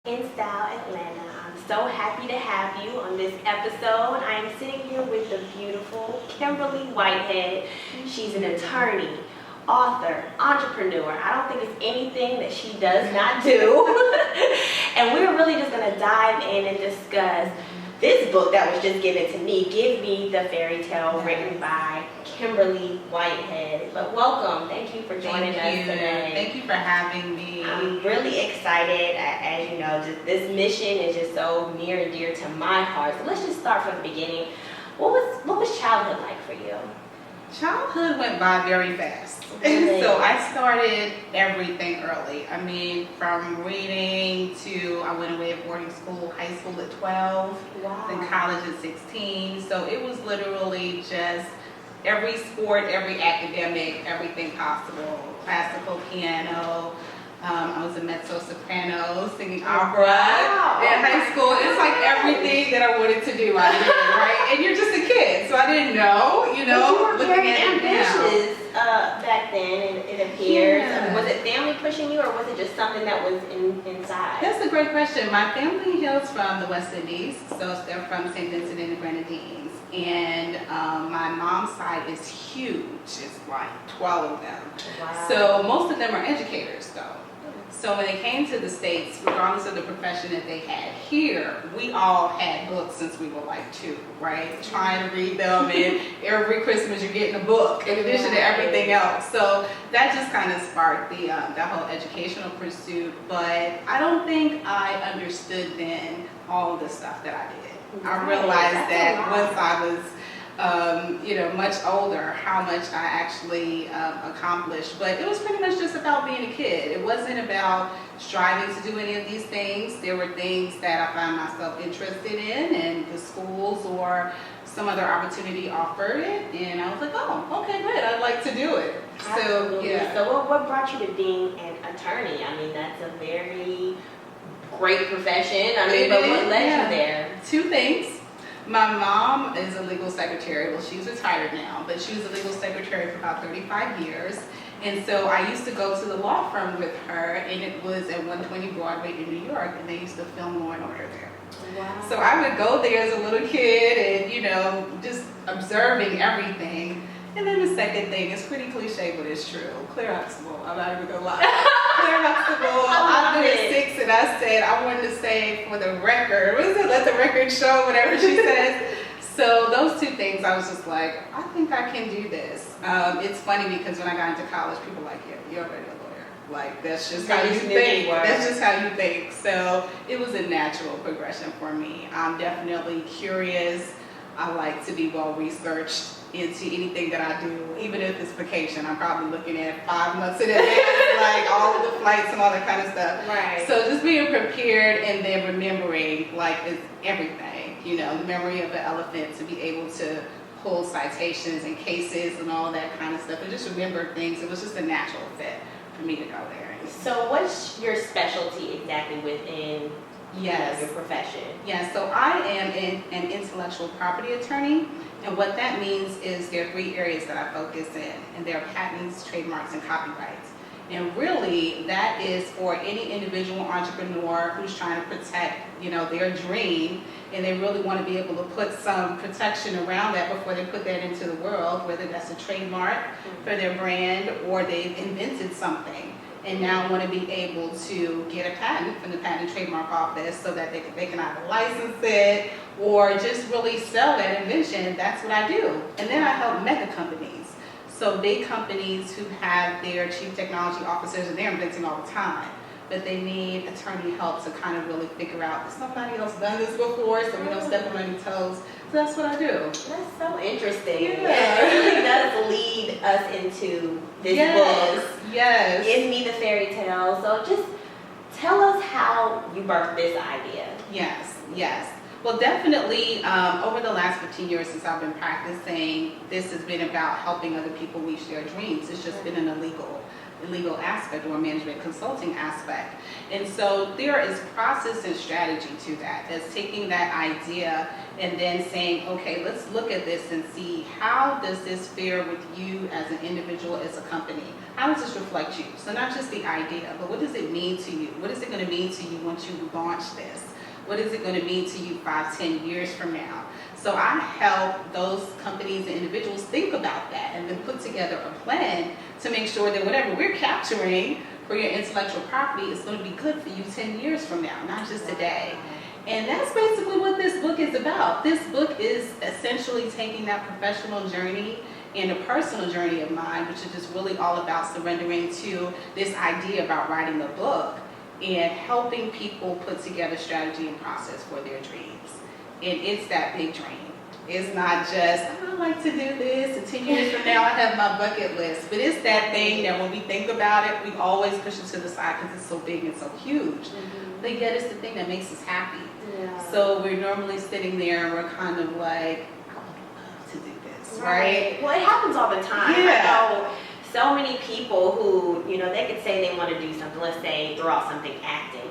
In Style Atlanta. I'm so happy to have you on this episode. I am sitting here with the beautiful Kimberly Whitehead. She's an attorney, author, entrepreneur. I don't think it's anything that she does not do. And we're really just going to dive in and discuss this book that was just given to me, Give Me The Fairytale, written by Kimberly Whitehead. But welcome. Thank you for joining us today. Thank you for having me. I'm really excited. As you know, this mission is just so near and dear to my heart. So let's just start from the beginning. What was childhood like for you? Childhood went by very fast. Really? So I started everything early. I mean, from reading to, I went away at boarding school, high school at 12, Wow. then college at 16. So it was literally just every sport, every academic, everything possible. Classical, piano. I was a mezzo-soprano, singing opera in high school. It's like everything that I wanted to do, I did, right? And you're just a kid, so I didn't know, you know. But you were very looking at ambitious back then, it appears. Yeah. Was it family pushing you, or was it just something that was inside? That's a great question. My family hails from the West Indies, so they're from St. Vincent and the Grenadines. And my mom's side is huge. It's like 12 of them. Wow. So most of them are educators, though. So when they came to the States, regardless of the profession that they had here, we all had books since we were like 2, right? Trying to read them, and every Christmas you're getting a book in addition to everything else. So that just kind of sparked that whole educational pursuit. But I don't think I understood then all of the stuff that I did. I realized that once I was much older, how much I actually accomplished. But it was pretty much just about being a kid. It wasn't about striving to do any of these things. There were things that I found myself interested in, and the schools or some other opportunity offered it, and I was like, oh, okay, good, I'd like to do it. Absolutely. So, yeah. So what brought you to being an attorney? I mean, that's a very great profession. I mean, but what led you there? 2 things. My mom is a legal secretary. Well, she's retired now, but she was a legal secretary for about 35 years. And so I used to go to the law firm with her, and it was at 120 Broadway in New York, and they used to film Law and Order there. Wow. So I would go there as a little kid and, just observing everything. And then the second thing is pretty cliche, but it's true. Claire Huxtable. I'm not even going to lie. Claire Huxtable. I was 6, and I said I wanted to say for the record. What is it? Let the record show, whatever she says. So those 2 things, I was just like, I think I can do this. It's funny because when I got into college, people were like, yeah, you're already a lawyer. Like, that's just how you think. That's just how you think. So it was a natural progression for me. I'm definitely curious. I like to be well researched into anything that I do, even if it's vacation. I'm probably looking at 5 months in advance, like all of the flights and all that kind of stuff. Right. So just being prepared and then remembering, like, it's everything. The memory of an elephant, to be able to pull citations and cases and all that kind of stuff, and just remember things. It was just a natural fit for me to go there. So what's your specialty exactly within your profession? Yes, so I am an intellectual property attorney, and what that means is there are 3 areas that I focus in, and they are patents, trademarks, and copyrights. And really, that is for any individual entrepreneur who's trying to protect, their dream, and they really want to be able to put some protection around that before they put that into the world, whether that's a trademark for their brand or they've invented something and now want to be able to get a patent from the Patent and Trademark Office so that they can either license it or just really sell that invention. That's what I do. And then I help mega companies. So big companies who have their chief technology officers, and they're inventing all the time, but they need attorney help to kind of really figure out, has somebody else done this before, so we don't step on any toes. So that's what I do. That's so interesting. Yeah. It really does lead us into this book. Yes. Give Me The Fairytale. So just tell us how you birthed this idea. Yes. Well, definitely over the last 15 years since I've been practicing, this has been about helping other people reach their dreams. It's just been in a legal legal aspect or management consulting aspect. And so there is process and strategy to that. That's taking that idea and then saying, okay, let's look at this and see, how does this fare with you as an individual, as a company? How does this reflect you? So not just the idea, but what does it mean to you? What is it going to mean to you once you launch this? What is it going to mean to you 5-10 years from now? So I help those companies and individuals think about that and then put together a plan to make sure that whatever we're capturing for your intellectual property is going to be good for you 10 years from now, not just today. And that's basically what this book is about. This book is essentially taking that professional journey and a personal journey of mine, which is just really all about surrendering to this idea about writing a book and helping people put together strategy and process for their dreams. And it's that big dream. It's not just, I'd like to do this, and 10 years from now I have my bucket list. But it's that thing that when we think about it, we always push it to the side because it's so big and so huge. But yet it's the thing that makes us happy. So we're normally sitting there and we're kind of like, I would love to do this, right? Well, it happens all the time. Yeah. I know so many people who, they could say they want to do something. Let's say throw out something, acting.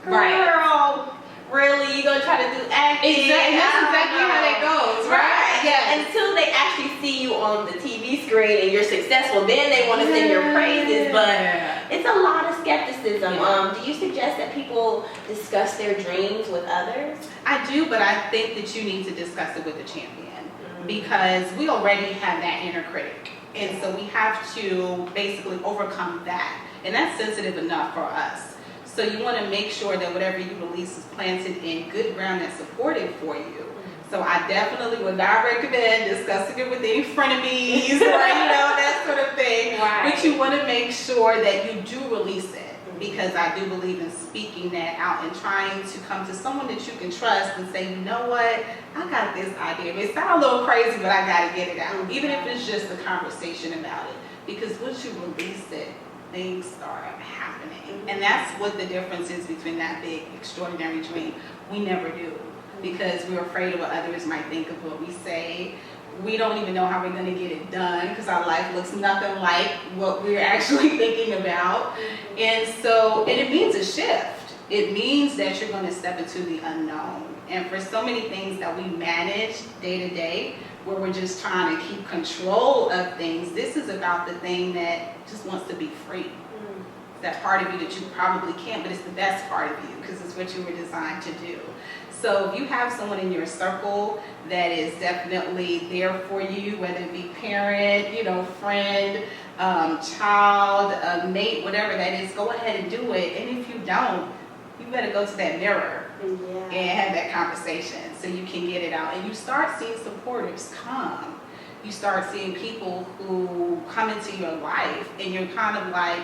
Girl, really? You gonna try to do acting? Exactly. That's exactly how that goes, right? Yes. Until they actually see you on the TV screen and you're successful, then they want to sing your praises. But it's a lot of skepticism. Do you suggest that people discuss their dreams with others? I do, but I think that you need to discuss it with the champion because we already have that inner critic. And so we have to basically overcome that. And that's sensitive enough for us. So you want to make sure that whatever you release is planted in good ground that's supportive for you. So I definitely would not recommend discussing it with any frenemies or, that sort of thing. Right. But you want to make sure that you do release it because I do believe in speaking that out and trying to come to someone that you can trust and say, you know what, I got this idea. It may sound a little crazy, but I got to get it out. Even if it's just a conversation about it. Because once you release it, things start happening. And that's what the difference is between that big, extraordinary dream. We never do because we're afraid of what others might think of what we say. We don't even know how we're going to get it done because our life looks nothing like what we're actually thinking about. And so, and it means a shift. It means that you're going to step into the unknown. And for so many things that we manage day to day, where we're just trying to keep control of things, this is about the thing that just wants to be free. That part of you that you probably can't, but it's the best part of you because it's what you were designed to do. So if you have someone in your circle that is definitely there for you, whether it be parent, friend, child, mate, whatever that is, go ahead and do it. And if you don't, you better go to that mirror and have that conversation so you can get it out. And you start seeing supporters come. You start seeing people who come into your life and you're kind of like,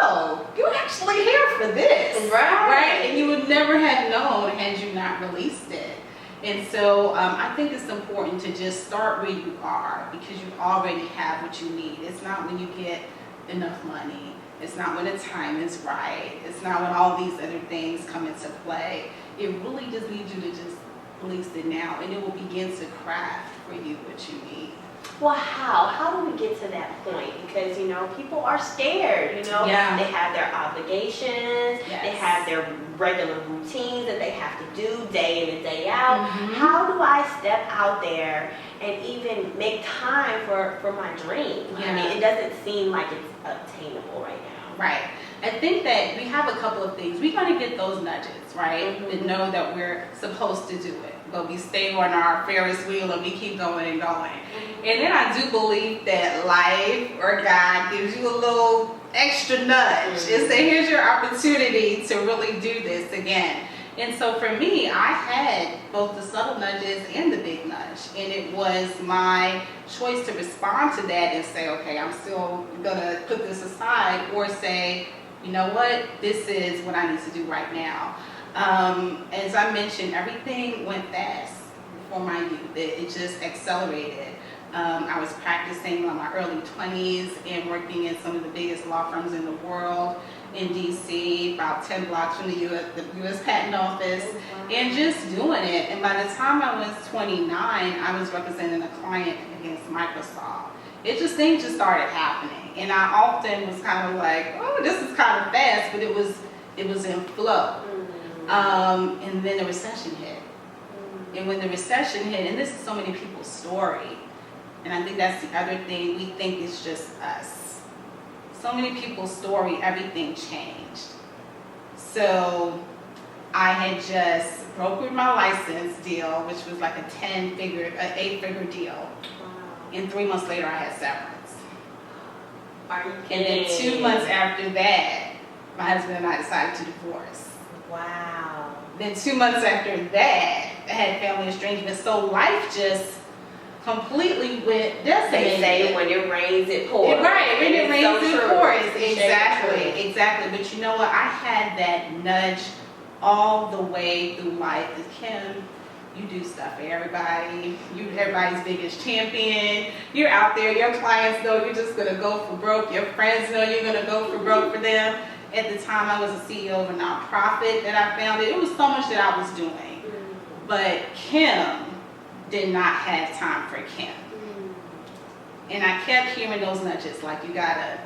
oh, you're actually here for this. Right? And you would never have known had you not released it. And so I think it's important to just start where you are because you already have what you need. It's not when you get enough money. It's not when the time is right. It's not when all these other things come into play. It really just needs you to just release it now and it will begin to craft for you what you need. Well, how do we get to that point? Because, people are scared, They have their obligations, they have their regular routines that they have to do day in and day out. How do I step out there and even make time for my dream? I mean, it doesn't seem like it's obtainable right now. Right. I think that we have a couple of things. We got to get those nudges, right? And know that we're supposed to do it. But we stay on our Ferris wheel and we keep going and going. And then I do believe that life or God gives you a little extra nudge and say, here's your opportunity to really do this again. And so for me, I had both the subtle nudges and the big nudge. And it was my choice to respond to that and say, okay, I'm still going to put this aside, or say, you know what, this is what I need to do right now. As I mentioned, everything went fast for my youth. It just accelerated. I was practicing in my early 20s and working in some of the biggest law firms in the world in DC, about 10 blocks from the U.S. Patent Office, and just doing it. And by the time I was 29, I was representing a client against Microsoft. things just started happening. And I often was kind of like, oh, this is kind of fast, but it was in flow. And then the recession hit. And when the recession hit, and this is so many people's story, and I think that's the other thing, we think it's just us. So many people's story, everything changed. So I had just brokered my license deal, which was like an 8-figure deal. Wow. And 3 months later, I had severance. Are you And kidding? then 2 months after that, my husband and I decided to divorce. Wow. Then 2 months after that, I had family estrangement. So life just completely went decimated. They say when it rains, it pours. Right, when it rains, it pours. Exactly. Exactly. But you know what? I had that nudge all the way through life. As Kim, you do stuff for everybody. You're everybody's biggest champion. You're out there. Your clients know you're just going to go for broke. Your friends know you're going to go for broke for them. At the time, I was a CEO of a nonprofit that I founded. It was so much that I was doing. But Kim did not have time for Kim. And I kept hearing those nudges, like, you got to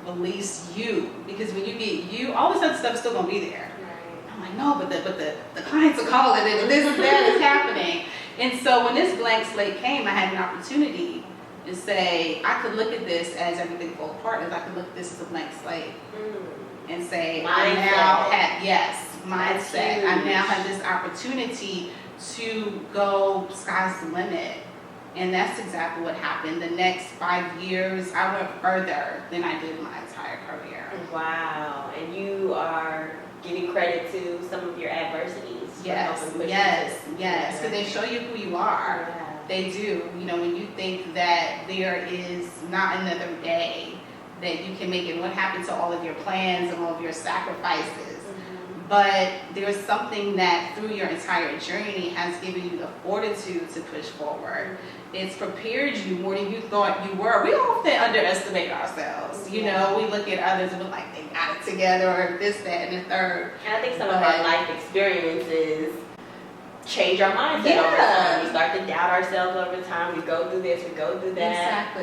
release you. Because when you get you, all this other stuff is still going to be there. I'm like, no, but the clients are calling and this and that is happening. And so when this blank slate came, I had an opportunity to say, I could look at this as everything falls apart, as I could look at this as a blank slate and say, I now have, mindset. I now have this opportunity to go, sky's the limit. And that's exactly what happened. The next 5 years, I went further than I did my entire career. Wow. And you are giving credit to some of your adversities. Yes. Because they show you who you are. Yeah. They do. You know, when you think that there is not another day that you can make it, what happened to all of your plans and all of your sacrifices? But there's something that through your entire journey has given you the fortitude to push forward. It's prepared you more than you thought you were. We often underestimate ourselves. You know, we look at others and we're like, they got it together, or this, that, and the third. And I think some of our life experiences change our mindset over time. We start to doubt ourselves over time. We go through this, we go through that.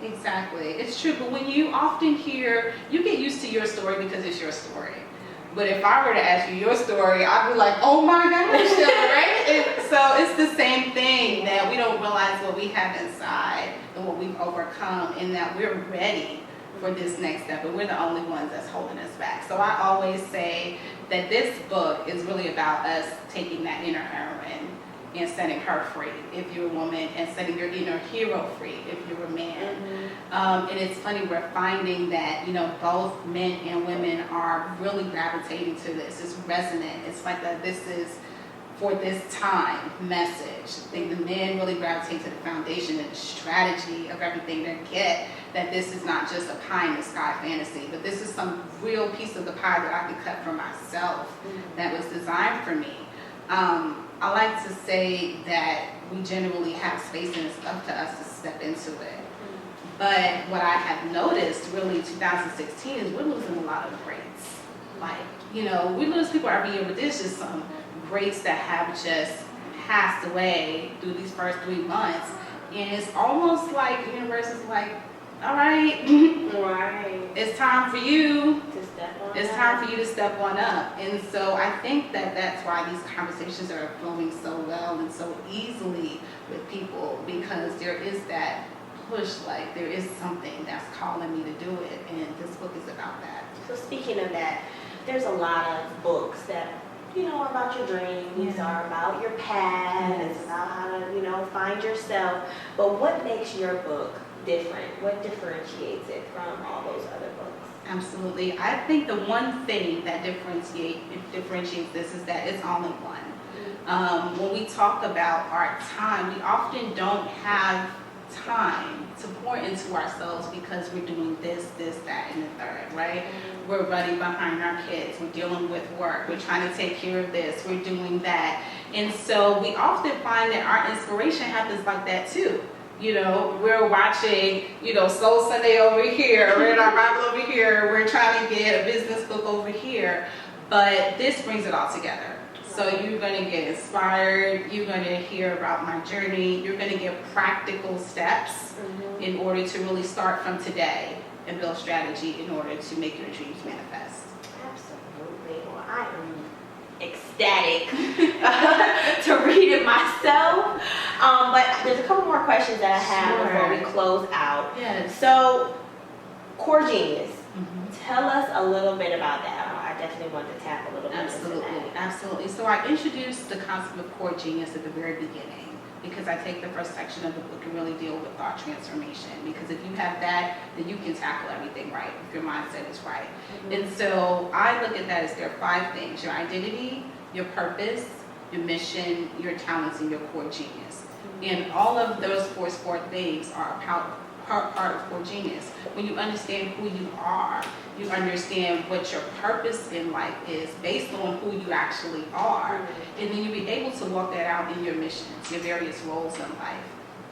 Exactly. It's true. But when you often hear, you get used to your story because it's your story. But if I were to ask you your story, I'd be like, oh my gosh, right? So it's the same thing, that we don't realize what we have inside and what we've overcome, and that we're ready for this next step, and we're the only ones that's holding us back. So I always say that this book is really about us taking that inner heroine and setting her free if you're a woman, and setting your inner hero free if you're a man. And it's funny, we're finding that, you know, both men and women are really gravitating to this. It's resonant. It's like a this is for this time message. I think the men really gravitate to the foundation and the strategy of everything they get, that this is not just a pie in the sky fantasy, but this is some real piece of the pie that I could cut for myself that was designed for me. I like to say that we generally have space, and it's up to us to step into it. But what I have noticed really 2016 is we're losing a lot of greats. Like, you know, we lose people every year, but there's just some greats that have just passed away through these first 3 months. And it's almost like the universe is like, all right, it's time for you. It's time for you to step one up. And so I think that that's why these conversations are flowing so well and so easily with people, because there is that push, like there is something that's calling me to do it, and this book is about that. So speaking of that, there's a lot of books that, you know, are about your dreams, are about your path, it's about how to, you know, find yourself. But what makes your book different? What differentiates it from all those other books? Absolutely. I think the one thing that differentiates this is that it's all in one. When we talk about our time, we often don't have time to pour into ourselves because we're doing this, that, and the third, right? We're running behind our kids, we're dealing with work, we're trying to take care of this, we're doing that. And so we often find that our inspiration happens like that too. You know, we're watching, you know, Soul Sunday over here, we're in our Bible over here, we're trying to get a business book over here, but this brings it all together. So you're going to get inspired, you're going to hear about my journey, you're going to get practical steps in order to really start from today and build strategy in order to make your dreams manifest. Absolutely. Well, I am ecstatic to read it myself. But there's a couple more questions that I have before we close out. Yes. So, Core Genius. Tell us a little bit about that. I definitely want to tap a little bit into that. Absolutely. So I introduced the concept of core genius at the very beginning because I take the first section of the book and really deal with thought transformation. Because if you have that, then you can tackle everything right if your mindset is right. And so I look at that as there are 5 things: your identity, your purpose, your mission, your talents, and your core genius. And all of those four things are part of core genius. When you understand who you are, you understand what your purpose in life is based on who you actually are. And then you'll be able to walk that out in your missions, your various roles in life.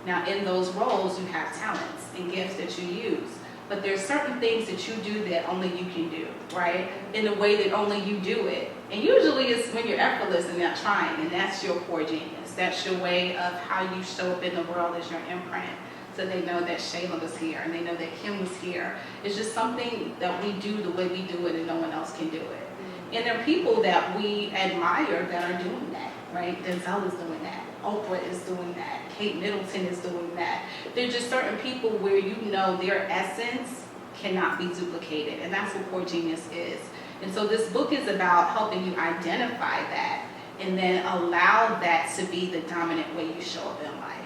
Now, in those roles, you have talents and gifts that you use. But there's certain things that you do that only you can do, right? In the way that only you do it. And usually it's when you're effortless and not trying, and that's your core genius. That's your way of how you show up in the world as your imprint. So they know that Shayla was here, and they know that Kim was here. It's just something that we do the way we do it, and no one else can do it. And there are people that we admire that are doing that, right? Denzel is doing that. Oprah is doing that. Kate Middleton is doing that. There are just certain people where you know their essence cannot be duplicated, and that's what core genius is. And so this book is about helping you identify that and then allow that to be the dominant way you show up in life.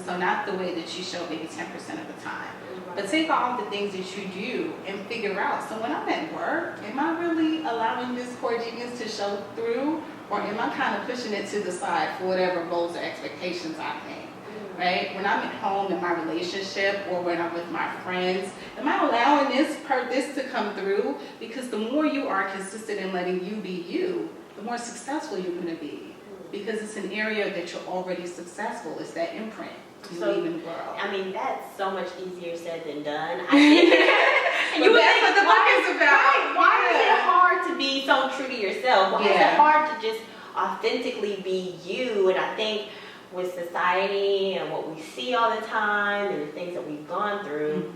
So not the way that you show maybe 10% of the time. But take all the things that you do and figure out, so when I'm at work, am I really allowing this core genius to show through? Or am I kind of pushing it to the side for whatever goals or expectations I think? Right? When I'm at home in my relationship or when I'm with my friends, am I allowing this to come through? Because the more you are consistent in letting you be you, the more successful you're going to be. Because it's an area that you're already successful. It's that imprint. So, leave in the world. I mean, that's so much easier said than done. I think. But that's what the book is about. Why is it hard to be so true to yourself? Why is it hard to just authentically be you? And I think with society and what we see all the time and the things that we've gone through,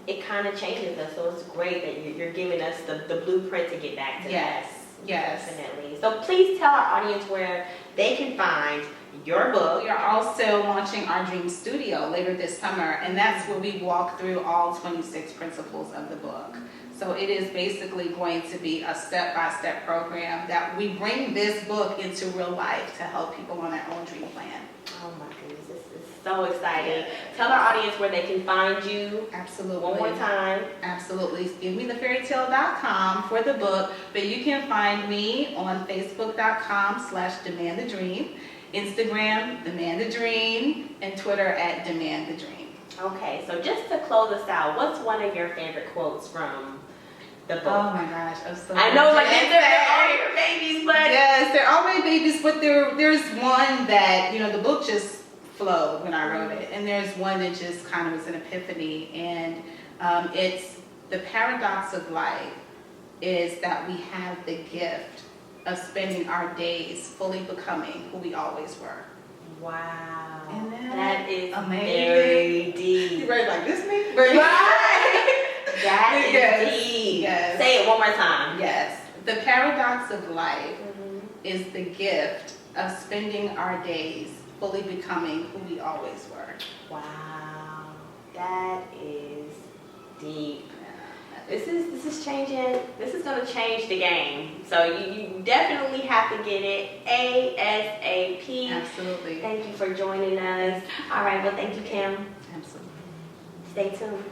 it kind of changes us. So it's great that you're giving us the blueprint to get back to that. Yes. Definitely. So please tell our audience where they can find your book. We are also launching our Dream Studio later this summer, and that's where we walk through all 26 principles of the book. So it is basically going to be a step-by-step program that we bring this book into real life to help people on their own dream plan. Oh my goodness, this is so exciting. Tell our audience where they can find you. Absolutely. One more time. Absolutely. MeTheFairytale.com for the book, but you can find me on Facebook.com/DemandTheDream, Instagram, Demand the Dream, and Twitter at Demand the Dream. Okay, so just to close us out, what's one of your favorite quotes from the book? Oh my gosh, I'm so I know, like they're all your babies, but yes, they're all my babies. But there's one that the book just flowed when I wrote it, and there's one that just kind of was an epiphany, and it's the paradox of life is that we have the gift of spending our days fully becoming who we always were. Wow, Isn't that is amazing? very deep. You read like this, me? That is deep. Yes. Say it one more time. Yes. The paradox of life is the gift of spending our days fully becoming who we always were. Wow, that is deep. This is changing. This is going to change the game. So you definitely have to get it ASAP. Absolutely. Thank you for joining us. All right. Well, thank you, Kim. Absolutely. Stay tuned.